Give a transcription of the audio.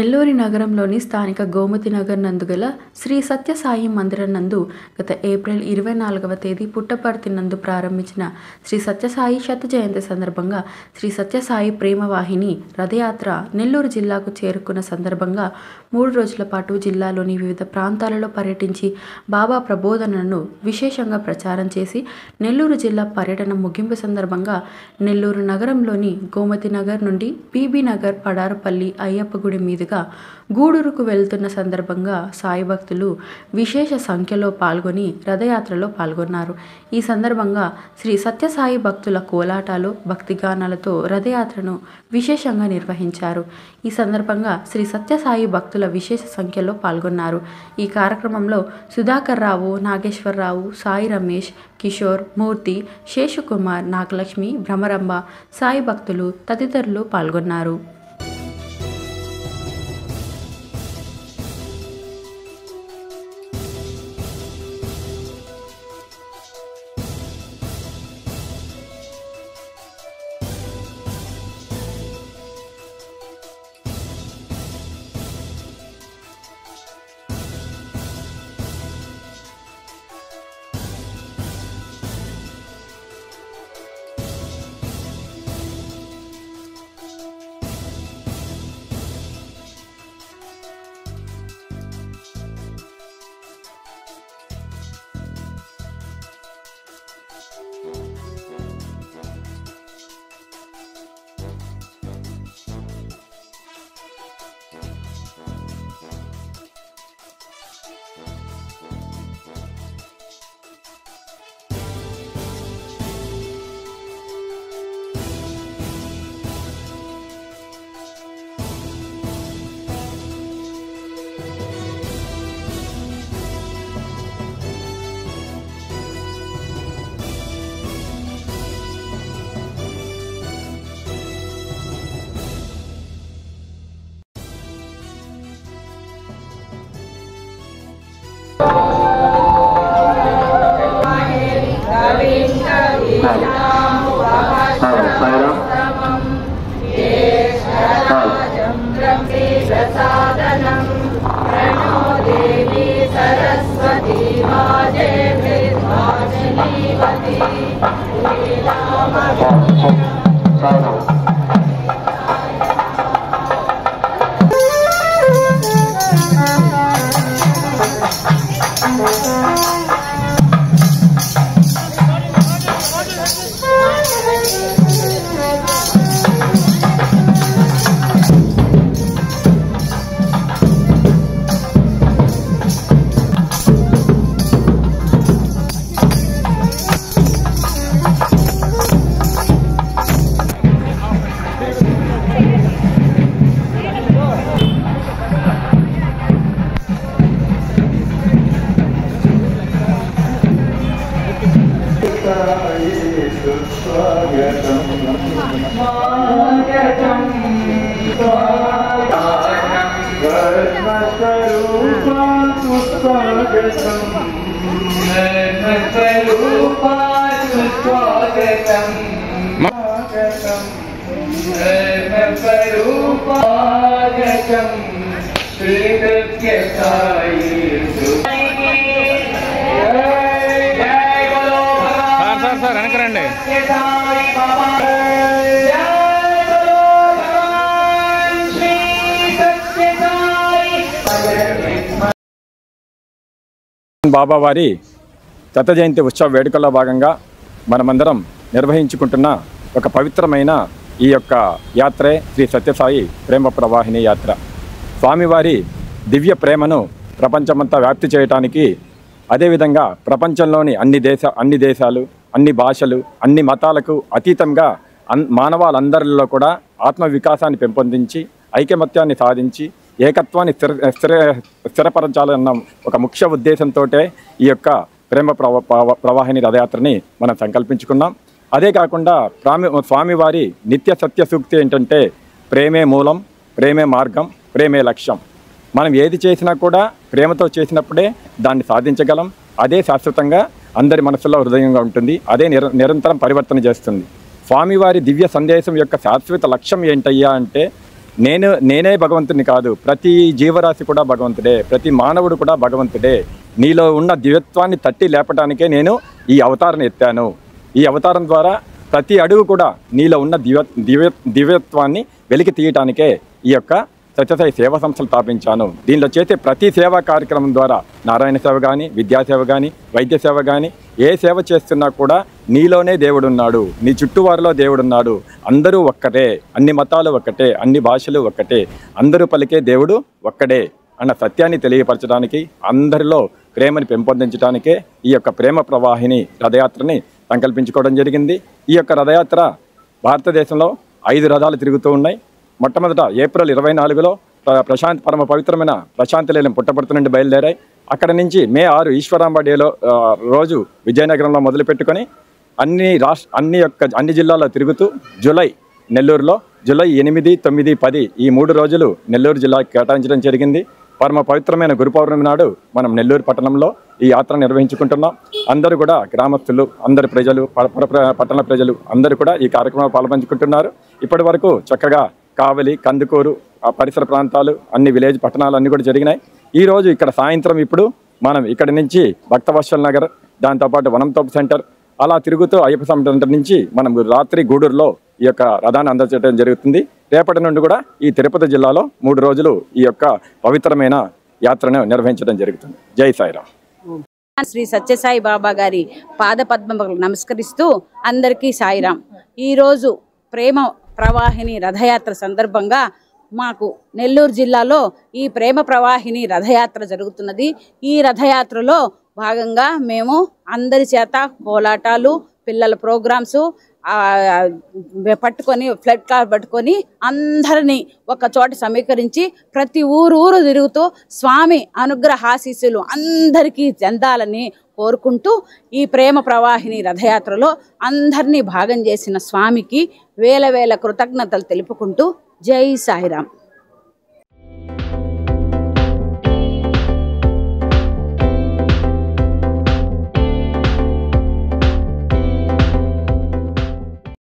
నెల్లూరు నగరంలోని స్థానిక గోమతి నగర్ నందు గల శ్రీ సత్య సాయి మందిరం నందు గత ఏప్రిల్ 24వ తేదీ పుట్టపర్తి నందు ప్రారంభించిన శ్రీ సత్య సాయి శత జయంతి సందర్భంగా శ్రీ సత్య సాయి ప్రేమవాహిని రథయాత్ర నెల్లూరు జిల్లాకు చేరుకున్న సందర్భంగా 3 రోజుల పాటు జిల్లాలోని వివిధ ప్రాంతాలలో పర్యటించి బాబా ప్రబోధనలను విశేషంగా ప్రచారం చేసి నెల్లూరు జిల్లా పర్యటన ముగింపు సందర్భంగా నెల్లూరు నగరంలోని గోమతి నగర్ నుండి పీబీ నగర్ పడారపల్లి అయ్యప్ప గుడి మీదుగా గూడూరుకు వెళ్తున్న సందర్భంగా సాయి భక్తులు విశేష సంఖ్యలో పాల్గొని రథయాత్రలో పాల్గొన్నారు. ఈ సందర్భంగా శ్రీ సత్యసాయి భక్తుల కోలాటాలు భక్తిగానాలతో రథయాత్రను విశేషంగా నిర్వహించారు. ఈ సందర్భంగా శ్రీ సత్యసాయి భక్తుల విశేష సంఖ్యలో పాల్గొన్నారు. ఈ కార్యక్రమంలో సుధాకర్ రావు, నాగేశ్వరరావు, సాయి రమేష్, కిషోర్, మూర్తి, శేషుకుమార్, నాగలక్ష్మి, భ్రమరంబ, సాయి భక్తులు తదితరులు పాల్గొన్నారు. సార్ వెనకరండి. బాబావారి శత జయంతి ఉత్సవ వేడుకల్లో భాగంగా మనమందరం నిర్వహించుకుంటున్న ఒక పవిత్రమైన ఈ యొక్క యాత్రే శ్రీ సత్యసాయి ప్రేమ ప్రవాహిని యాత్ర. స్వామివారి దివ్య ప్రేమను ప్రపంచమంతా వ్యాప్తి చేయటానికి, అదేవిధంగా ప్రపంచంలోని అన్ని దేశాలు, అన్ని భాషలు, అన్ని మతాలకు అతీతంగా మానవాళందరిలో కూడా ఆత్మ వికాసాన్ని పెంపొందించి ఐకమత్యాన్ని సాధించి ఏకత్వాన్ని స్థిరపరచాలన్న ఒక ముఖ్య ఉద్దేశంతో ఈ యొక్క ప్రేమ ప్రవాహిని రథయాత్రని మనం సంకల్పించుకున్నాం. అదే కాకుండా స్వామివారి నిత్య సత్య సూక్తి ఏంటంటే ప్రేమే మూలం, ప్రేమే మార్గం, ప్రేమే లక్ష్యం. మనం ఏది చేసినా కూడా ప్రేమతో చేసినప్పుడే దాన్ని సాధించగలం. అదే శాశ్వతంగా అందరి మనసులో హృదయంగా ఉంటుంది. అదే నిరంతరం పరివర్తన చేస్తుంది. స్వామివారి దివ్య సందేశం యొక్క శాశ్వత లక్ష్యం ఏంటయ్యా అంటే నేనే భగవంతుని కాదు, ప్రతి జీవరాశి కూడా భగవంతుడే, ప్రతి మానవుడు కూడా భగవంతుడే. నీలో ఉన్న దివ్యత్వాన్ని తట్టి లేపటానికే నేను ఈ అవతారం ఎత్తాను. ఈ అవతారం ద్వారా ప్రతి అడుగు కూడా నీలో ఉన్న దివ్యత్వాన్ని వెలికి తీయటానికే ఈ యొక్క సత్యసాయి సేవా సంస్థలు స్థాపించాను. దీనిలో చేసే ప్రతి సేవా కార్యక్రమం ద్వారా నారాయణ సేవ కానీ, విద్యాసేవ కానీ, వైద్య సేవ కానీ, ఏ సేవ చేస్తున్నా కూడా నీలోనే దేవుడున్నాడు, నీ చుట్టువారిలో దేవుడున్నాడు. అందరూ ఒక్కటే, అన్ని మతాలు ఒక్కటే, అన్ని భాషలు ఒక్కటే, అందరూ పలికే దేవుడు ఒక్కడే అన్న సత్యాన్ని తెలియపరచడానికి, అందరిలో ప్రేమని పెంపొందించడానికే ఈ యొక్క ప్రేమ ప్రవాహిని రథయాత్రని సంకల్పించుకోవడం జరిగింది. ఈ యొక్క రథయాత్ర భారతదేశంలో 5 రథాలు తిరుగుతూ ఉన్నాయి. మొట్టమొదట ఏప్రిల్ 24లో పరమ పవిత్రమైన ప్రశాంతిలేలం పుట్టపర్తి నుండి బయలుదేరాయి. అక్కడ నుంచి మే 6 ఈశ్వరాంబ డేలో రోజు విజయనగరంలో మొదలుపెట్టుకొని అన్ని జిల్లాల్లో తిరుగుతూ జూలై నెల్లూరులో, జూలై 8, 9, 10 ఈ 3 రోజులు నెల్లూరు జిల్లాకి కేటాయించడం జరిగింది. పరమ పవిత్రమైన గురు పౌర్ణమి నాడు మనం నెల్లూరు పట్టణంలో ఈ యాత్ర నిర్వహించుకుంటున్నాం. అందరూ కూడా గ్రామస్తులు, అందరు ప్రజలు, పట్టణ ప్రజలు అందరూ కూడా ఈ కార్యక్రమంలో పాల్పంచుకుంటున్నారు. ఇప్పటి వరకు చక్కగా కావలి, కందుకూరు, పరిసర ప్రాంతాలు, అన్ని విలేజ్ పట్టణాలు అన్నీ కూడా జరిగినాయి. ఈరోజు ఇక్కడ సాయంత్రం ఇప్పుడు మనం ఇక్కడి నుంచి భక్తవత్సల్ నగర్, దాంతోపాటు వనంతోపు సెంటర్ అలా తిరుగుతూ అయ్యప్ప స్వామి సెంటర్ నుంచి మనం రాత్రి గూడూరులో ఈ యొక్క రథాన్ని అందజేయడం జరుగుతుంది. రేపటి నుండి కూడా ఈ తిరుపతి జిల్లాలో 3 రోజులు ఈ యొక్క పవిత్రమైన యాత్రను నిర్వహించడం జరుగుతుంది. జై సాయిరామ్. శ్రీ సత్యసాయి బాబా గారి పాద పద్మములకు నమస్కరిస్తూ అందరికీ సాయిరాం. ఈరోజు ప్రేమ ప్రవాహిని రథయాత్ర సందర్భంగా మాకు నెల్లూరు జిల్లాలో ఈ ప్రేమ ప్రవాహిని రథయాత్ర జరుగుతున్నది. ఈ రథయాత్రలో భాగంగా మేము అందరి చేత కోలాటాలు, పిల్లల ప్రోగ్రామ్స్ పట్టుకొని, ఫ్లడ్ కార్ పట్టుకొని అందరినీ ఒక చోట సమీకరించి ప్రతి ఊరు తిరుగుతూ స్వామి అనుగ్రహాశీస్సులు అందరికీ చెందాలని కోరుకుంటూ ఈ ప్రేమ ప్రవాహిని రథయాత్రలో అందరినీ భాగం చేసిన స్వామికి వేల కృతజ్ఞతలు తెలుపుకుంటూ జై సాయిరాం.